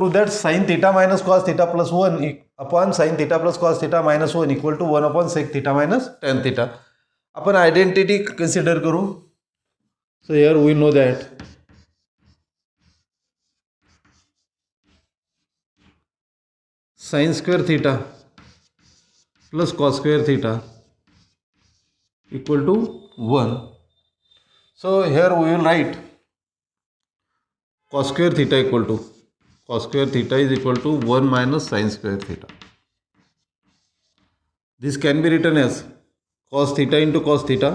prove that sin theta minus cos theta plus 1 upon sin theta plus cos theta minus 1 equal to 1 upon sec theta minus tan theta. आपण identity consider करू. So here we know that sin square theta plus cos square theta equal to 1. So here we will write cos square theta is equal to 1 minus sin square theta. This can be written as cos theta into cos theta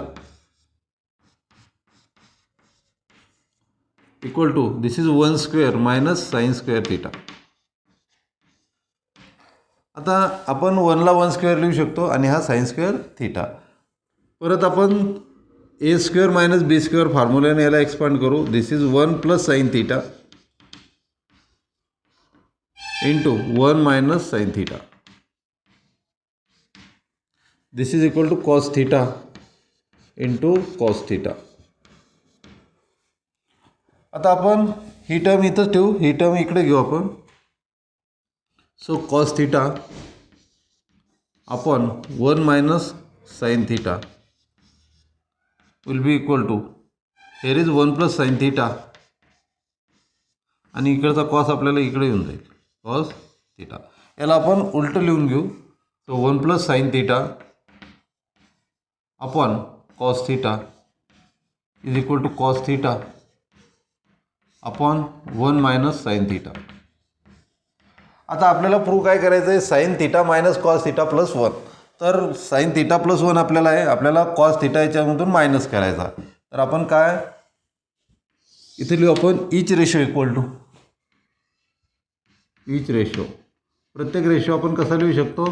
equal to, this is 1 square minus sin square theta. आता आपण 1 ला 1 square लिहू शकतो आणि हा sin square theta. परत आपण a square minus b square फॉर्म्युल्याने याला expand करू. This is 1 plus sin theta into 1 minus sin theta. This is equal to cos theta into cos theta. आता आपण ही टर्म इथंच ठेवू, ही टर्म इकडे घेऊ आपण. सो cos theta upon 1 minus sin theta will be equal to, here is 1 plus sin theta आणि इकडचा cos आपल्याला इकडे येऊन जाईल, cos theta. याला आपण उलट लिहून घेऊ. सो 1 plus sin theta upon cos theta is equal to cos theta upon 1 minus sin theta. आता आपल्याला प्रूव्ह काय करायचं आहे, sign theta minus cos theta plus 1. तर साइन थीटा प्लस 1 आपल्याला आहे, आपल्याला कॉस थीटा याच्यामधून मायनस करायचा. तर आपण काय इथे लिहू आपण, each ratio equal to each ratio. प्रत्येक रेशो आपण कसा लिहू शकतो,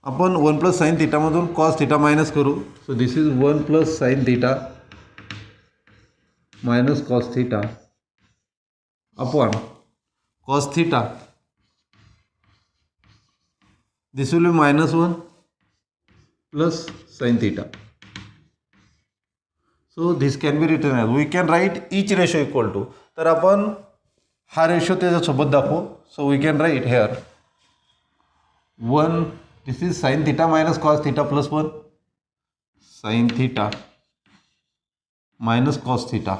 आपण 1 प्लस साइन थीटामधून कॉस थीटा मायनस करू. So this is 1 plus sine theta minus cos theta upon cos theta. This will be minus 1 plus sin theta. So this can be written as, we can write each ratio equal to. तर आपण हा ratio त्याच्यासोबत दाखवू. So we can write here 1, this is sin theta minus cos theta plus 1, sin theta minus cos theta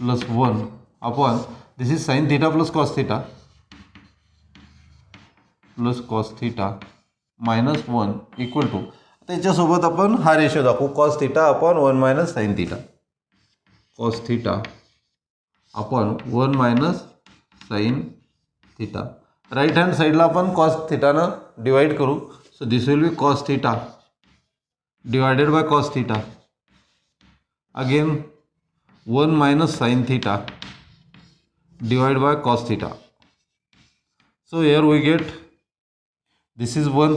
plus 1 upon, this is sin theta plus cos theta plus cos theta minus 1 equal to, त्याच्यासोबत आपण हा ratio दाखवू, cos theta upon 1 minus sine theta, cos theta upon 1 minus sine theta. Right hand साईडला आपण cos थीटानं divide करू. So this will be cos theta divided by cos theta, again 1 minus sine theta divide by cos theta. So here we get, this is 1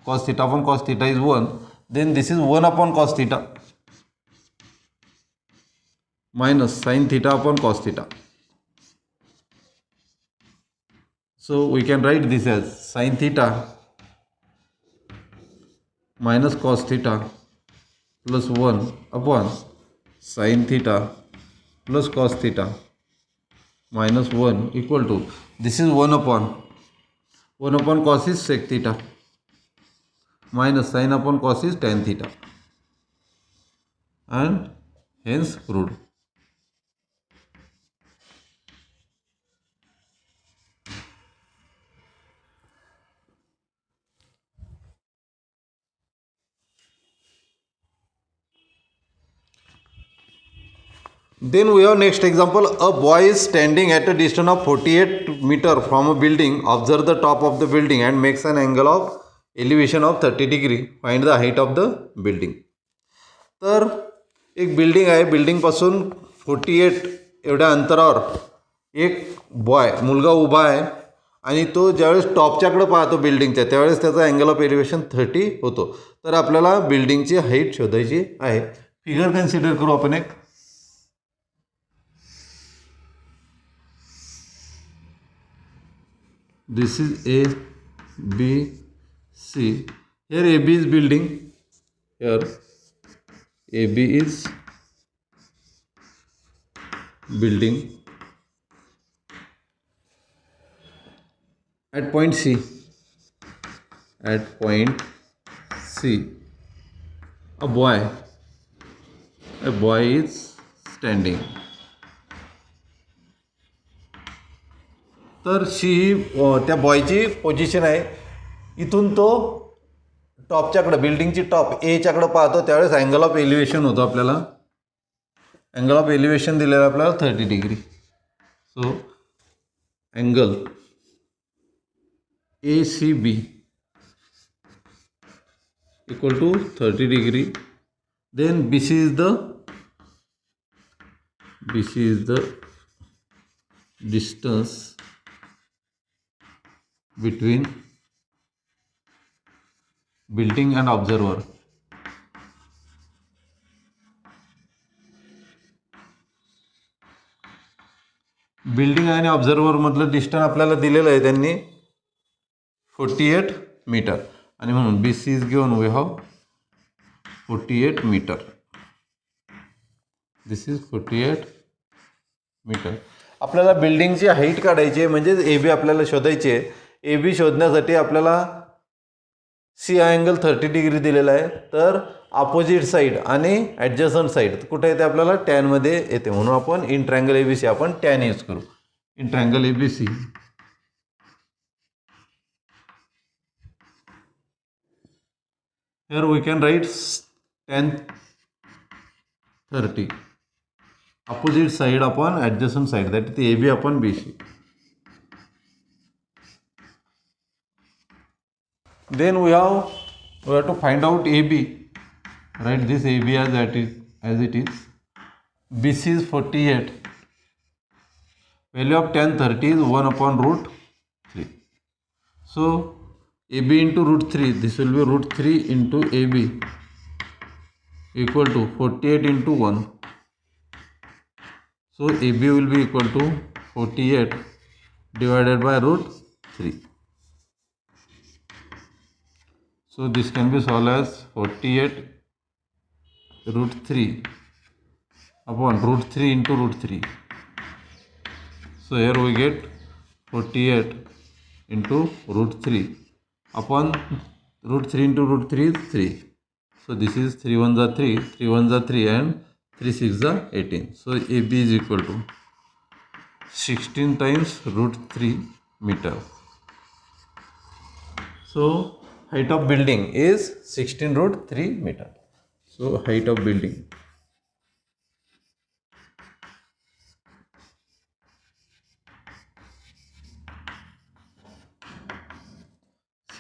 cos theta upon cos theta is 1, then this is 1 upon cos theta minus sin theta upon cos theta. So we can write this as sin theta minus cos theta plus 1 upon sin theta plus cos theta minus 1 equal to, this is 1 upon cos is sec theta minus sin upon cos is tan theta, and hence proved. Then we have next example, a boy is standing at a distance of 48 meter from a building. Observe the top of the building and makes an angle of elevation of 30 degree. Find the height of the building. तर एक building आहे, बिल्डिंगपासून 48 एवढ्या अंतरावर एक boy मुलगा उभा आहे आणि तो ज्यावेळेस टॉपच्याकडे पाहतो बिल्डिंगच्या, त्यावेळेस त्याचा अँगल ऑफ एलिव्हेशन 30 होतो. तर आपल्याला बिल्डिंगची हाईट शोधायची आहे. फिगर कन्सिडर करू आपण एक. This is A, B, C. Here AB is building. Here AB is building. at point C. At point C, a boy is standing. तर शी ही त्या बॉयची पोझिशन आहे. इथून तो टॉपच्याकडे, बिल्डिंगची टॉप एच्याकडे पाहतो त्यावेळेस अँगल ऑफ एलिव्हेशन होतो आपल्याला. अँगल ऑफ एलिव्हेशन दिलेलं आपल्याला 30 degree. So angle ACB equal to 30 degree. Then BC is the distance between building and observer. Building आणि ऑब्झर्वर मधलं डिस्टन्स आपल्याला दिलेलं आहे त्यांनी 48 मीटर. आणि म्हणून BC is given we have 48 metre. This is 48 metre. आपल्याला बिल्डिंगची हाईट काढायची आहे, म्हणजे AB आपल्याला शोधायची आहे. AB शोधण्यासाठी आपल्याला सी अँगल 30 डिग्री दिलेला आहे. तर अपोजिट साईड आणि ॲडजसंट साईड कुठे येते आपल्याला टॅनमध्ये येते. म्हणून आपण इन ट्रायंगल ABC आपण टॅन यूज करू. In triangle ABC here we can write tan 30 opposite side upon adjacent side, that is AB upon BC. Then we have to find out AB. Write this AB as it is. BC is 48. Value of tan 30 is 1 upon root 3. So AB into root 3, this will be root 3 into AB equal to 48 into 1. So AB will be equal to 48 divided by root 3. So this can be solved as 48 root 3 upon root 3 into root 3. So here we get 48 into root 3 upon root 3 into root 3 is 3. So this is 3 1s are 3, 3 1s are 3 and 3 6s are 18. So AB is equal to 16 times root 3 meter. So height of building is 16 root 3 meter. So height of building.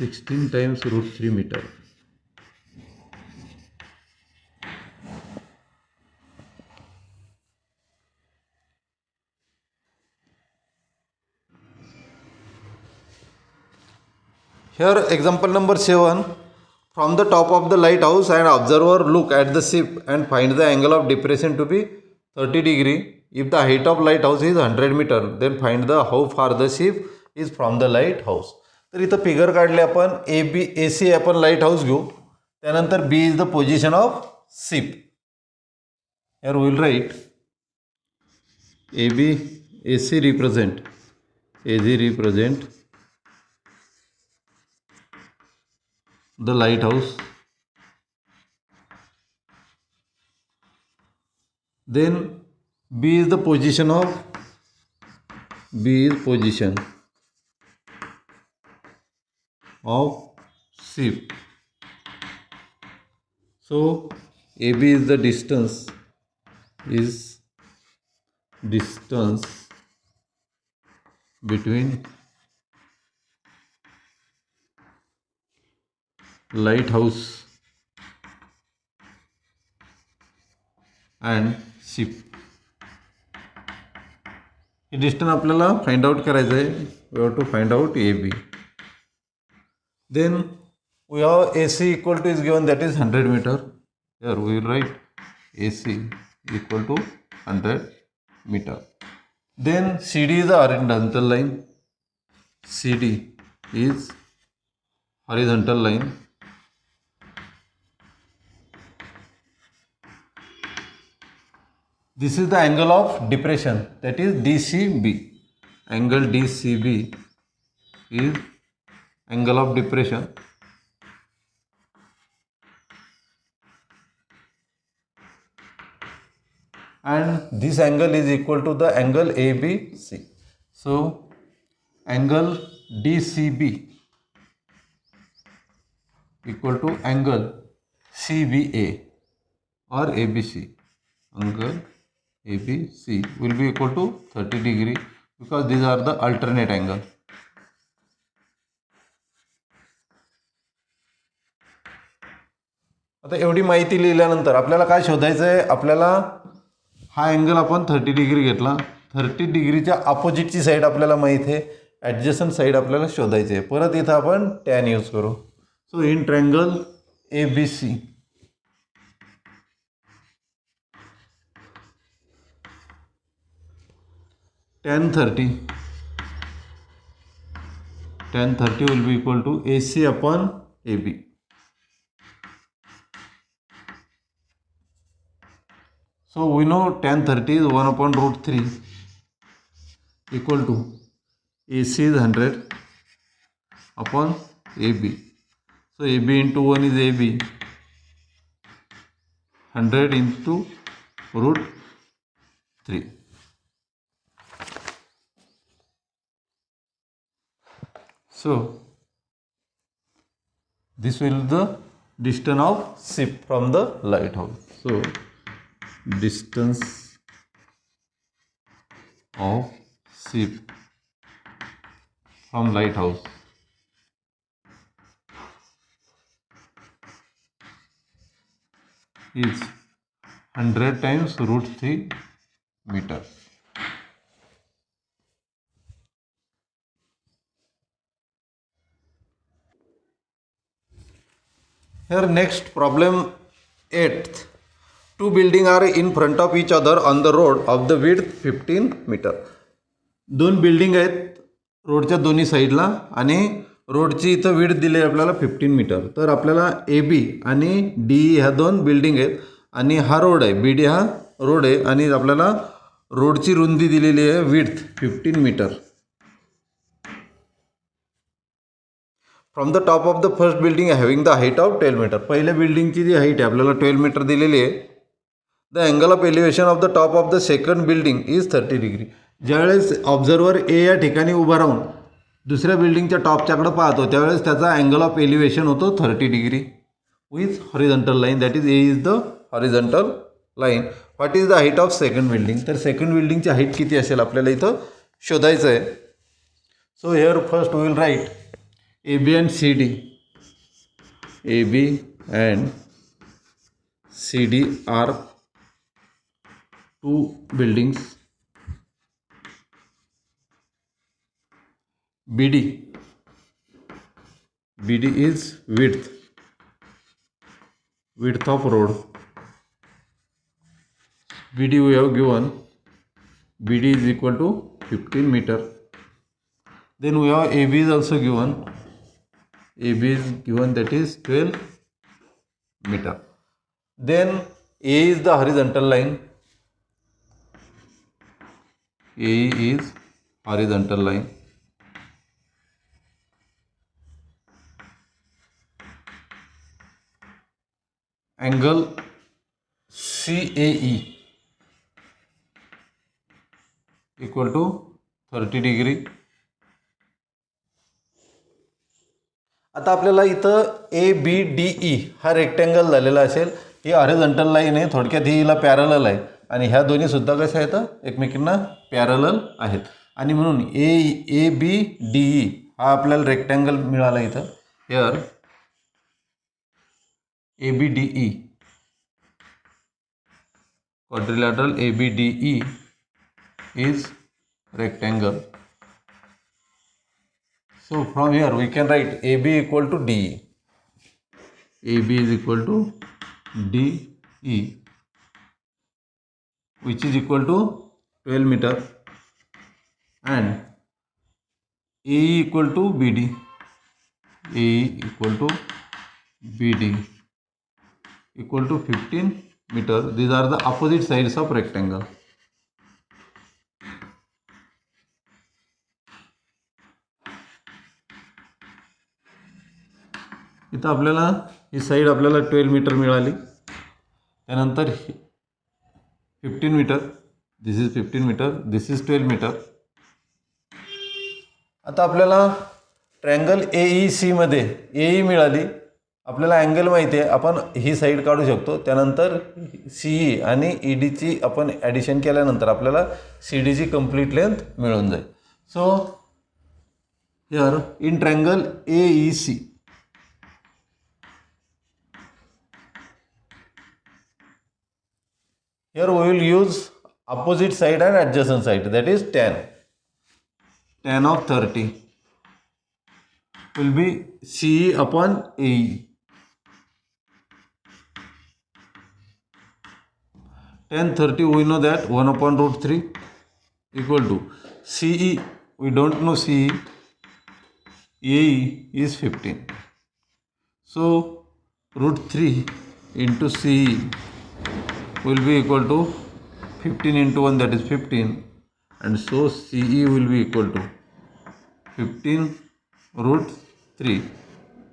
(16 times root 3 meter). Here example number 7. From the top of the lighthouse and observer look at the ship and find the angle of depression to be 30 degree. If the height of lighthouse is 100 meter, then find the how far the ship is from the lighthouse. तर इथं figure काढले आपण. AC आपण light house घेऊ. त्यानंतर B is the position of ship. Here we will write AB, AC represent the lighthouse. Then B is the position of ship. So AB is the distance between lighthouse and ship. हे distance आपल्याला find out करायचं आहे. We have to find out AB. Then we have AC equal to is given, that is 100 meter. Here we will write AC equal to 100 meter. Then CD is the horizontal line. CD is horizontal line. This is the angle of depression, that is DCB. Angle DCB is angle of depression, and this angle is equal to the angle ABC. So angle DCB equal to angle CBA or ABC. Angle ABC will be equal to 30 degree because these are the alternate angle. आता एवढी माहिती लिहिल्यानंतर आपल्याला काय शोधायचं आहे, आपल्याला हा angle आपण 30 डिग्री घेतला, 30 डिग्रीच्या अपोजिटची साईड आपल्याला माहीत आहे, ॲडजस्टंट साईड आपल्याला शोधायची आहे. परत इथं आपण टॅन यूज करू. सो in triangle ABC tan 30 will be equal to AC upon AB. So we know tan 30 is 1 upon root 3 equal to AC is 100 upon AB. So AB into 1 is AB, 100 into root 3. So this will be the distance of ship from the lighthouse. So distance of ship from lighthouse is 100 times root 3 meter. Here next problem 8th. Two buildings are in front of each other on the road of the width 15 meter. दोन building आहेत रोडच्या दोन्ही साईडला आणि रोडची इथं width दिली आहे आपल्याला 15 मीटर. तर आपल्याला AB आणि DE ह्या दोन बिल्डिंग आहेत आणि हा रोड आहे, BD हा रोड आहे आणि आपल्याला रोडची रुंदी दिलेली आहे width 15 metre. From the top of the first building having the height of 12 metre. पहिल्या बिल्डिंगची जी हाईट आहे आपल्याला 12 मीटर दिलेली आहे. The angle of elevation of the top of the second building is 30 degree. ज्यावेळेस ऑब्झर्वर ए या ठिकाणी उभा राहून दुसऱ्या बिल्डिंगच्या टॉपच्याकडे पाहतो त्यावेळेस त्याचा अँगल ऑफ एलिव्हेशन होतो 30 degree with horizontal line, that is a is the horizontal line. What is the height of second building. तर सेकंड बिल्डिंगची हाईट किती असेल आपल्याला इथं शोधायचं आहे. So here first we will write AB and CD. AB and CD are two buildings. BD is width of road. BD we have given, BD is equal to 15 meter. Then we have AB is also given. AB is given, that is 12 meter. Then A is the horizontal line. A is horizontal line. Angle CAE equal to 30 degree. आता आपल्याला इथं ABDE हा rectangle झालेला असेल. ही horizontal line आहे, थोडक्यात ही हिला parallel आहे आणि ह्या दोन्ही सुद्धा कशा आहेत एकमेकींना पॅरलल आहेत आणि म्हणून ABDE हा आपल्याला रेक्टँगल मिळाला इथं. Here ABDE quadrilateral ABDE is rectangle. So from here we can write AB equal to DE. AB is equal to DE, which is equal to 12 meter, and AE equal to BD. AE equal to BD equal to 15 meter. These are the opposite sides of rectangle. इथं आपल्याला ही side आपल्याला 12 metre मिळाली. त्यानंतर 15 metre, this is 15 metre, this is 12 metre. आता आपल्याला triangle AEC मध्ये AE मिळाली. आपल्याला अँगल माहिती आहे, आपण ही साईड काढू शकतो. त्यानंतर CE आणि EDची आपण ॲडिशन केल्यानंतर आपल्याला CDची कंप्लीट लेंथ मिळून जाईल. So here in triangle AEC here we will use opposite side and adjacent side, that is tan of 30 will be CE upon AE. Tan 30 we know that 1 upon root 3 equal to CE, we don't know CE, AE is 15. So root 3 into CE will be equal to 15 into 1, that is 15, and so CE will be equal to 15 root 3.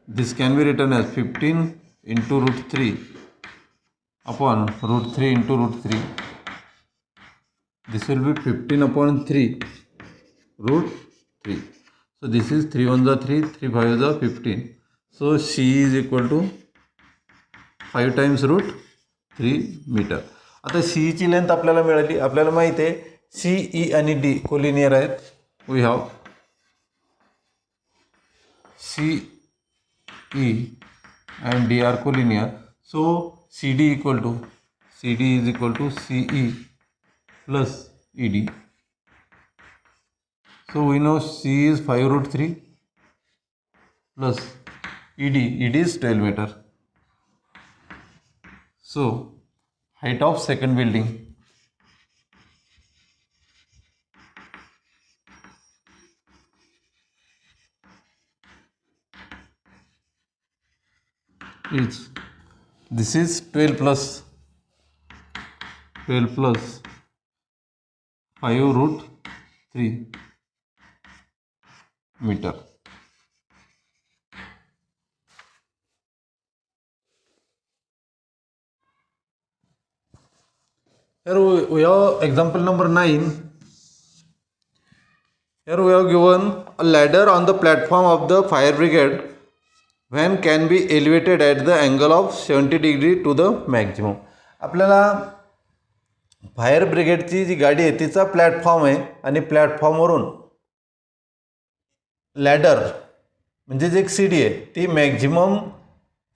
This can be written as 15 into root 3 upon root 3 into root 3. This will be 15 upon 3 root 3. So this is 3 1 are 3, 3 5 are 15. So CE is equal to 5 times root 3 metre. आता CEची length आपल्याला मिळाली. आपल्याला माहिती आहे CE आणि D collinear आहेत. We have CE and D are collinear. So CD is equal to CE plus ED. So we know CE is 5 root 3 plus ED is 12 meter. So height of second building is, this is 12 plus 5 root 3 meter. Here we have example number 9. Here we have given a ladder on the platform of the fire brigade when can be elevated at the angle of 70 degree to the maximum. आपल्याला fire ब्रिगेडची जी गाडी आहे तिचा platform आहे आणि प्लॅटफॉर्मवरून ladder म्हणजे जी एक CD आहे ती मॅक्झिमम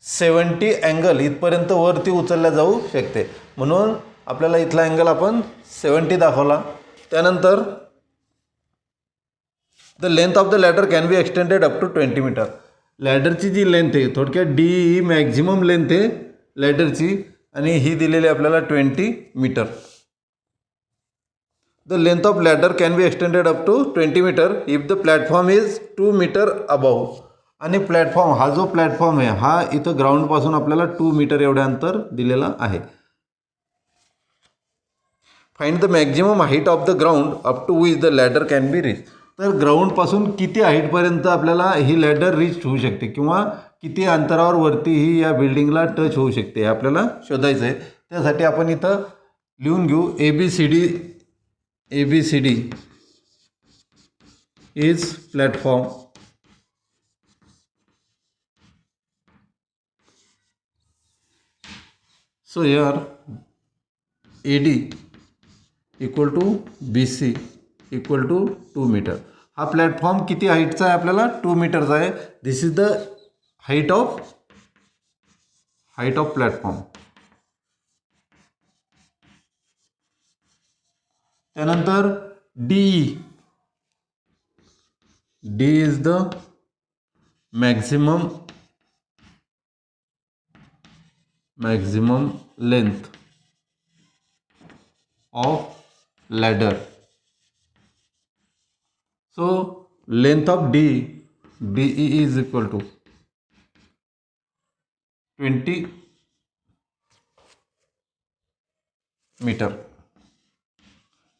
70 अँगल इथपर्यंत वरती उचलल्या जाऊ शकते. म्हणून आपल्याला इथला अँगल आपण 70 दाखवला. त्यानंतर the length of the ladder can be extended up to 20 metre. लॅडरची जी लेंथ आहे थोडक्यात D ही मॅक्झिमम लेंथ आहे लॅडरची आणि ही दिलेली आपल्याला 20 metre. The length of ladder can be extended up to 20 metre if the platform is 2 metre above. आणि platform हा जो प्लॅटफॉर्म आहे हा इथं ग्राउंडपासून आपल्याला 2 मीटर एवढ्या अंतर दिलेला आहे. Find the maximum height of the ground up to which the ladder can be reach. तर ग्राउंडपासून किती हाईटपर्यंत आपल्याला ही लॅडर रीच होऊ शकते किंवा किती अंतरावर वरती ही या बिल्डिंगला टच होऊ शकते हे आपल्याला शोधायचं आहे. त्यासाठी आपण इथं लिहून घेऊ ABCD is platform. So here AD equal to BC equal to 2 metre. हा प्लॅटफॉर्म किती हाईटचा आहे आपल्याला 2 मीटरचा आहे. This is the height of platform. त्यानंतर DE is the maximum length of ladder. So length of DE is equal to 20 metre.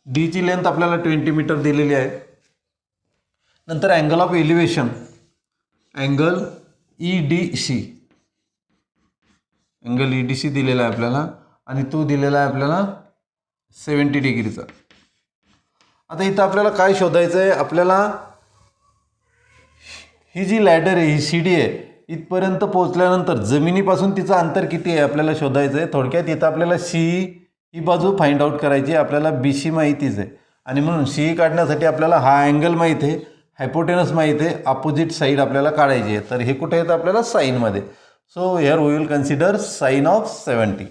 D ची length आपल्याला 20 मीटर दिलेली आहे. नंतर angle of elevation angle EDC angle EDC दिलेला आहे आपल्याला आणि तो दिलेला आहे आपल्याला 70 डिग्रीचा. आता इथं आपल्याला काय शोधायचं आहे, आपल्याला ही जी लॅडर आहे, ही सीडी आहे, इथपर्यंत पोहोचल्यानंतर जमिनीपासून तिचं अंतर किती आहे आपल्याला शोधायचं आहे. थोडक्यात इथं आपल्याला CE ही बाजू फाइंड आउट करायची आहे. आपल्याला BC माहितीच आहे आणि म्हणून CE काढण्यासाठी आपल्याला हा अँगल माहीत आहे, हायपोटेनस माहीत आहे, अपोजिट साईड आपल्याला काढायची आहे. तर हे कुठे येतं आपल्याला साईनमध्ये. So here we will consider sine of 70.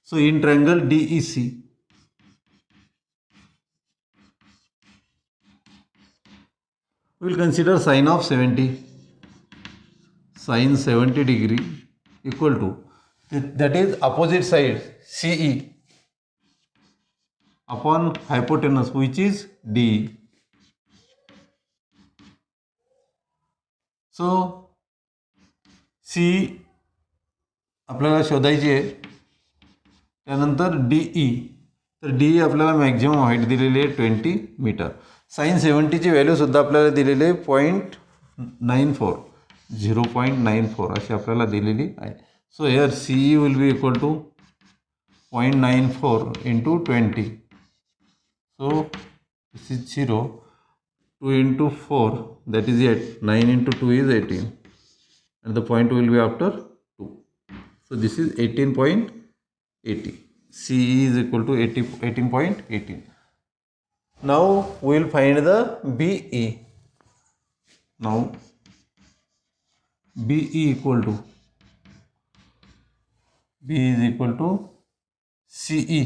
So in triangle DEC we will consider sine of 70, sine 70 degree equal to, that is opposite side CE upon hypotenuse which is DE. So CE आपल्याला शोधायची आहे. त्यानंतर DE, तर DE आपल्याला maximum height दिलेली आहे 20 metre. Sign 70ची व्हॅल्यूसुद्धा आपल्याला दिलेली आहे 0.94, 0.94 अशी आपल्याला दिलेली आहे. So here CE will be equal to 0.94 into 20. So this is 0, 2 into 4 that is 8, 9 into 2 is 18 and the point will be after 2. So this is 18.80. CE is equal to 18.18. Now we will find the BE. Now BE equal to, B is equal to CE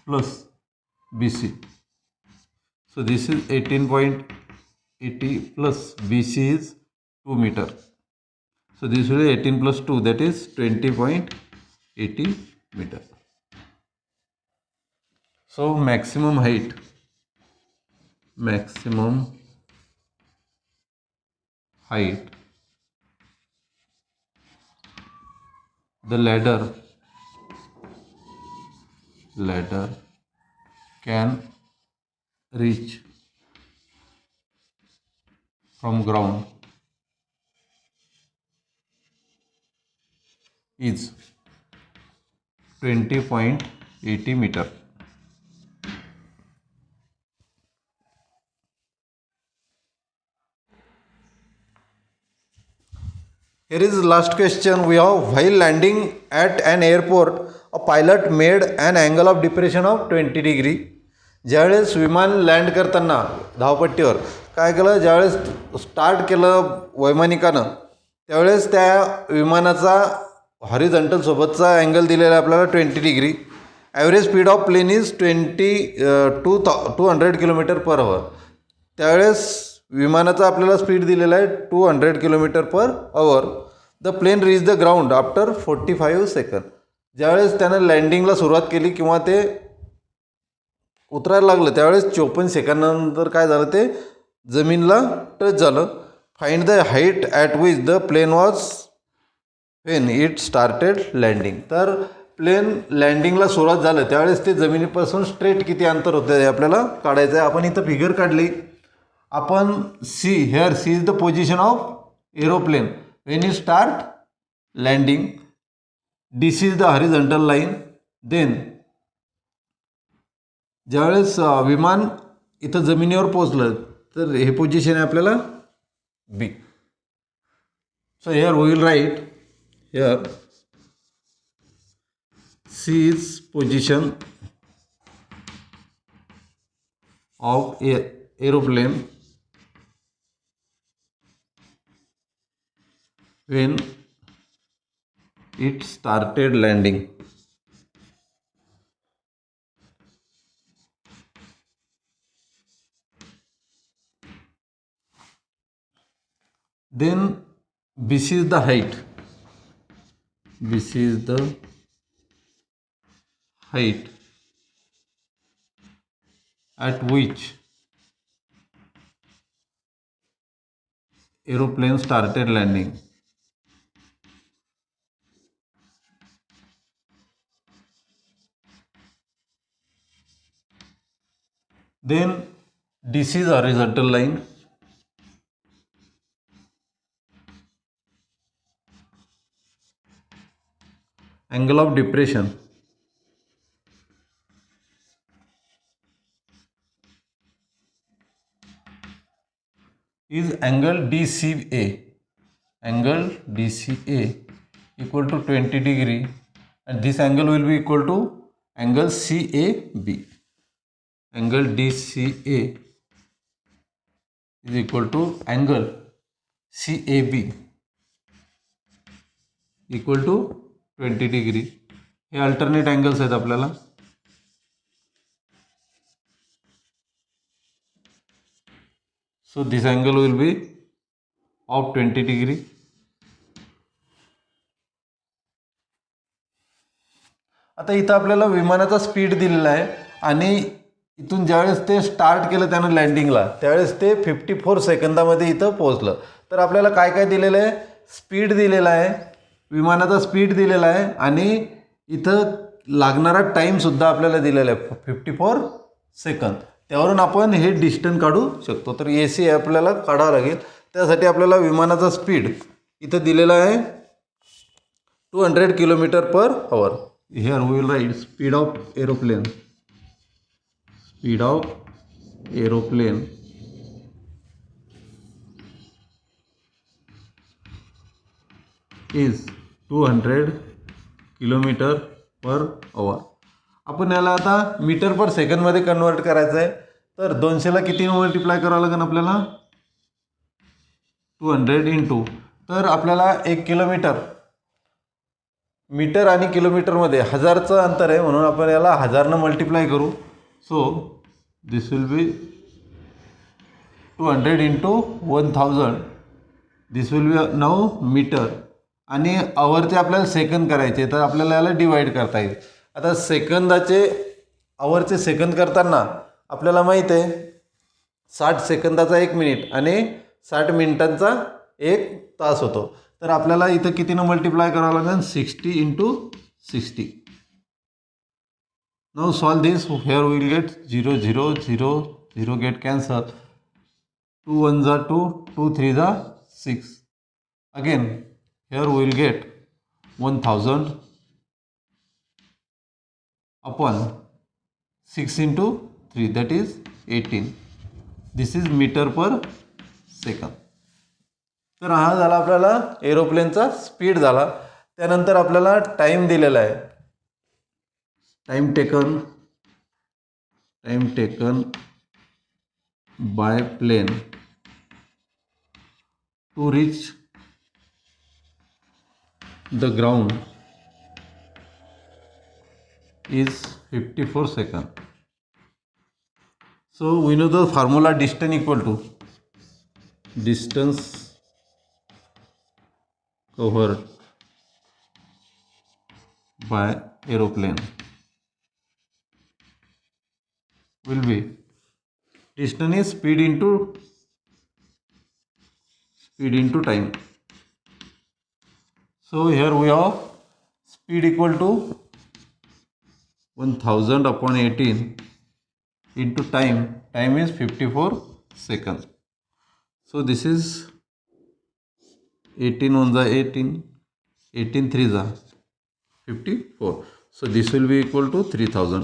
plus BC. So this is 18.80 plus BC is 2 meter. So this will be 18 plus 2, that is 20.80 meter. So maximum height, the ladder can reach from ground is 20.80 meter. Here is the last question. We have, while landing at an airport, a pilot made an angle of depression of 20 degree. ज्यावेळेस विमान land करताना धावपट्टीवर काय केलं, ज्यावेळेस start केलं वैमानिकानं, त्यावेळेस त्या विमानाचा हॉरिझॉन्टल सोबतचा अँगल दिलेला आहे आपल्याला 20 degree. Average speed of plane is 200 kilometre per hour. त्यावेळेस विमानाचा आपल्याला स्पीड दिलेला आहे 200 kilometre per hour. The plane reach the ground after 45 second. ज्यावेळेस त्यानं लँडिंगला सुरुवात केली किंवा ते उतरायला लागलं त्यावेळेस 54 सेकंदानंतर काय झालं, ते जमीनला टच झालं. Find the height at which the plane was when it started landing. तर प्लेन लँडिंगला सुरुवात झालं त्यावेळेस ते जमिनीपासून स्ट्रेट किती अंतर होतं हे आपल्याला काढायचं आहे. आपण इथं फिगर काढली. आपण C is the position of aeroplane when you start landing. This is the horizontal line. Then ज्यावेळेस विमान इथं जमिनीवर पोचलं तर हे पोझिशन आहे आपल्याला B. So here we will write here C is position of aeroplane when it started landing. Then BC is the height. BC is the height at which aeroplane started landing. Then DC is horizontal line. angle of depression is angle DCA. Angle DCA equal to 20 degree, and this angle will be equal to angle CAB. Angle DCA is equal to angle CAB equal to 20 degree. हे alternate angles आहेत आपल्याला. So this angle will be of 20 degree. आता इथं आपल्याला विमानाचा speed दिलेला आहे आणि इथून ज्यावेळेस ते स्टार्ट केलं त्यानं लँडिंगला त्यावेळेस ते 54 सेकंदामध्ये इथं पोहोचलं. तर आपल्याला काय काय दिलेलं आहे, स्पीड दिलेला आहे, विमानाचा स्पीड दिलेला आहे आणि इथं लागणारा टाईमसुद्धा आपल्याला दिलेला आहे 54 सेकंद. त्यावरून आपण हे डिस्टन्स काढू शकतो. तर AC आपल्याला काढावं लागेल. त्यासाठी आपल्याला विमानाचा स्पीड इथं दिलेला आहे 200 km/h. Here we will write speed of aeroplane. Speed of aeroplane is 200 km/h. आपण याला आता मीटर पर सेकंदमध्ये कन्वर्ट करायचं आहे. तर 200ला किती मल्टिप्लाय करावं लागेल आपल्याला, 200 इंटू. तर आपल्याला 1 किलोमीटर, मीटर आणि किलोमीटरमध्ये 1000चं अंतर आहे म्हणून आपण याला 1000ने मल्टिप्लाय करू. So this will be 200 into 1000. This will be 9 metre. आणि आवरचे आपल्याला सेकंद करायचे तर आपल्याला याला डिवाइड करता येईल. आता सेकंदाचे आवरचे सेकंद करताना आपल्याला माहीत आहे 60 सेकंदाचा 1 मिनिट आणि 60 मिनिटांचा 1 तास होतो. तर आपल्याला इथं कितीनं मल्टिप्लाय करावं लागेल, 60 into 60. Now solve this. Here will get 0 0 0 0 get cancel. 2 1 जा 2, 2 3 जा 6. Again here will get 1000 upon 6 into 3 that is 18. This is meter per second. तर हा झाला आपल्याला एरोप्लेनचा स्पीड झाला. त्यानंतर आपल्याला टाइम दिलेला आहे. Time taken by plane to reach the ground is 54 seconds. So we know the formula distance equal to distance covered by aeroplane will be distance is speed into time. So here we have speed equal to 1000 upon 18 into time. Time is 54 seconds. So this is 18 1 जा 18, 18 3 जा 54. So this will be equal to 3000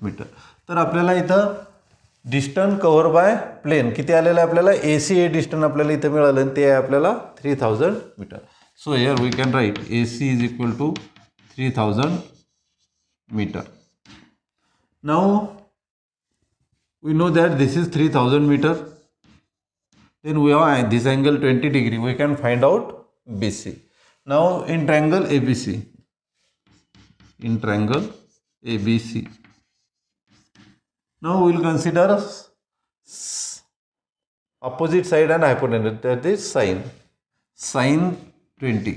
metre. तर आपल्याला इथं distance cover by plane किती आलेलं आहे आपल्याला, AC हे distance आपल्याला इथं मिळालं आणि ते आहे आपल्याला 3000 metre. So here we can write AC is equal to 3000 meter. Now we know that this is 3000 meter. Then we have this angle 20 degree. We can find out BC. Now in triangle ABC. Now we will consider opposite side and hypotenuse. That is sine 20.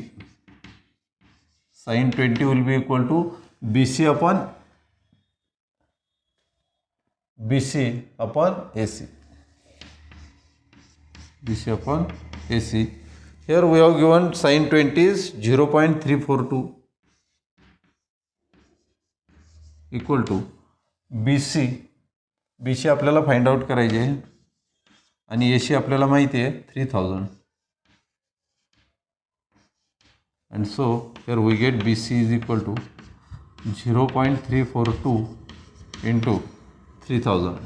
Sine 20 will be equal to BC upon AC. BC upon AC. Here we have given sine 20 is 0.342 equal to BC. BC आपल्याला find out करायचे आहे आणि AC आपल्याला माहिती आहे 3000. and so here we get BC is equal to 0.342 into 3000,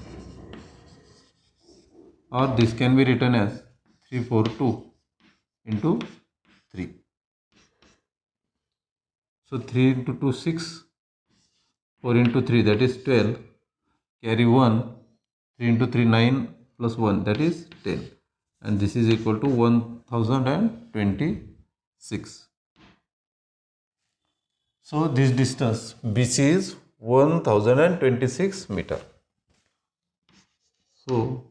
or this can be written as 342 into 3. So 3 into 2 6, 4 into 3 that is 12, carry 1, 3 into 3 9 plus 1 that is 10, and this is equal to 1026. So this distance BC is 1026 meter. So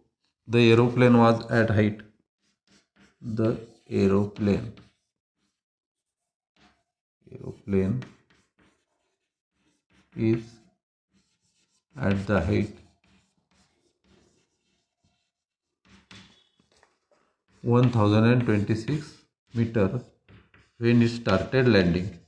the aeroplane was at height. The aeroplane is at the height 1026 meter when it started landing.